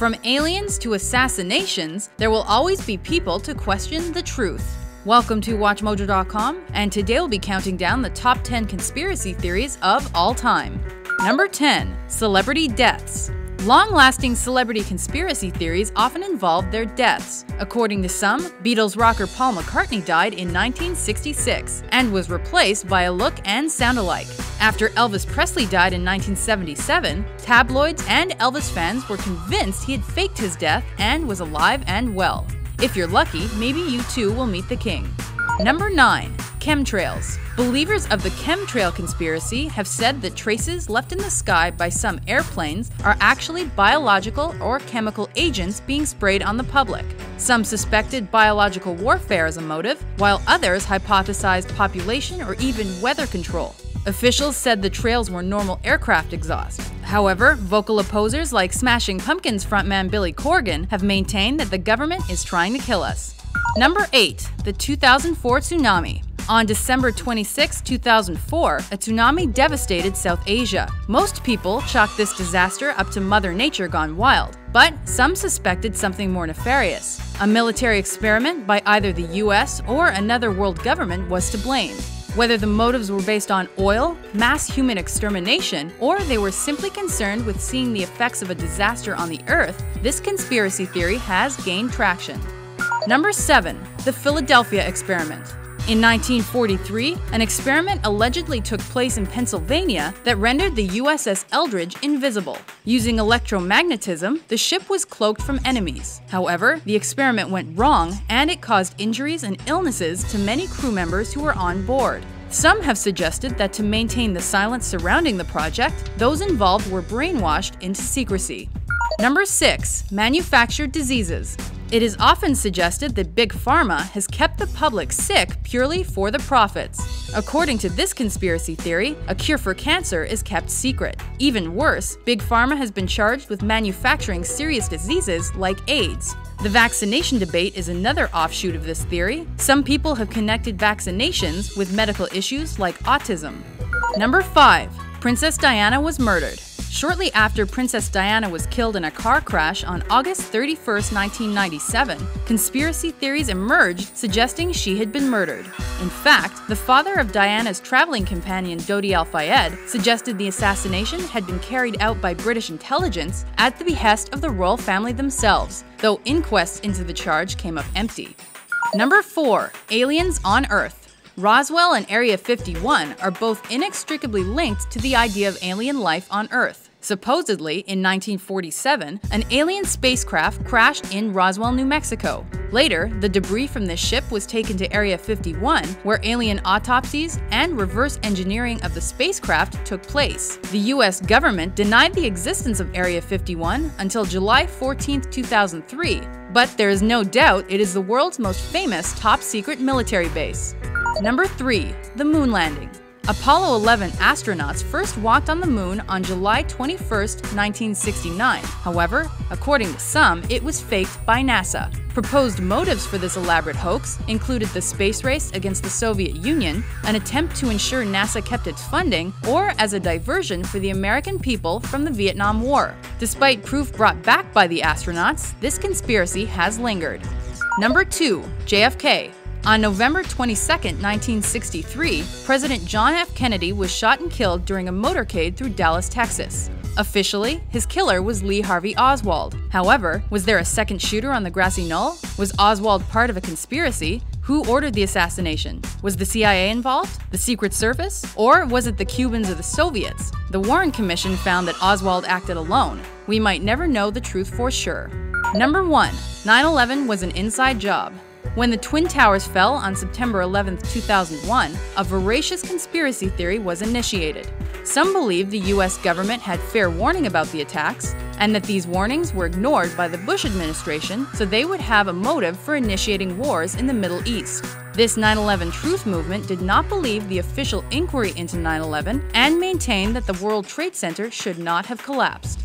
From aliens to assassinations, there will always be people to question the truth. Welcome to WatchMojo.com, and today we'll be counting down the top 10 conspiracy theories of all time. Number 10. Celebrity deaths. Long-lasting celebrity conspiracy theories often involve their deaths. According to some, Beatles rocker Paul McCartney died in 1966 and was replaced by a look and sound alike. After Elvis Presley died in 1977, tabloids and Elvis fans were convinced he had faked his death and was alive and well. If you're lucky, maybe you too will meet the king. Number 9. Chemtrails. Believers of the chemtrail conspiracy have said that traces left in the sky by some airplanes are actually biological or chemical agents being sprayed on the public. Some suspected biological warfare as a motive, while others hypothesized population or even weather control. Officials said the trails were normal aircraft exhaust. However, vocal opposers like Smashing Pumpkins frontman Billy Corgan have maintained that the government is trying to kill us. Number 8. The 2004 Tsunami. On December 26, 2004, a tsunami devastated South Asia. Most people chalked this disaster up to Mother Nature gone wild, but some suspected something more nefarious. A military experiment by either the US or another world government was to blame. Whether the motives were based on oil, mass human extermination, or they were simply concerned with seeing the effects of a disaster on the Earth, this conspiracy theory has gained traction. Number 7. The Philadelphia Experiment. In 1943, an experiment allegedly took place in Pennsylvania that rendered the USS Eldridge invisible. Using electromagnetism, the ship was cloaked from enemies. However, the experiment went wrong and it caused injuries and illnesses to many crew members who were on board. Some have suggested that to maintain the silence surrounding the project, those involved were brainwashed into secrecy. Number 6. Manufactured diseases. It is often suggested that Big Pharma has kept the public sick purely for the profits. According to this conspiracy theory, a cure for cancer is kept secret. Even worse, Big Pharma has been charged with manufacturing serious diseases like AIDS. The vaccination debate is another offshoot of this theory. Some people have connected vaccinations with medical issues like autism. Number 5. Princess Diana was murdered. Shortly after Princess Diana was killed in a car crash on August 31, 1997, conspiracy theories emerged suggesting she had been murdered. In fact, the father of Diana's traveling companion Dodi Al-Fayed suggested the assassination had been carried out by British intelligence at the behest of the royal family themselves, though inquests into the charge came up empty. Number 4. Aliens on Earth. Roswell and Area 51 are both inextricably linked to the idea of alien life on Earth. Supposedly, in 1947, an alien spacecraft crashed in Roswell, New Mexico. Later, the debris from this ship was taken to Area 51, where alien autopsies and reverse engineering of the spacecraft took place. The US government denied the existence of Area 51 until July 14, 2003, but there is no doubt it is the world's most famous top-secret military base. Number 3. The Moon Landing. Apollo 11 astronauts first walked on the moon on July 21, 1969. However, according to some, it was faked by NASA. Proposed motives for this elaborate hoax included the space race against the Soviet Union, an attempt to ensure NASA kept its funding, or as a diversion for the American people from the Vietnam War. Despite proof brought back by the astronauts, this conspiracy has lingered. Number 2. JFK. On November 22, 1963, President John F. Kennedy was shot and killed during a motorcade through Dallas, Texas. Officially, his killer was Lee Harvey Oswald. However, was there a second shooter on the grassy knoll? Was Oswald part of a conspiracy? Who ordered the assassination? Was the CIA involved? The Secret Service? Or was it the Cubans or the Soviets? The Warren Commission found that Oswald acted alone. We might never know the truth for sure. Number 1. 9/11 was an inside job. When the Twin Towers fell on September 11, 2001, a voracious conspiracy theory was initiated. Some believed the US government had fair warning about the attacks, and that these warnings were ignored by the Bush administration so they would have a motive for initiating wars in the Middle East. This 9/11 truth movement did not believe the official inquiry into 9/11 and maintained that the World Trade Center should not have collapsed.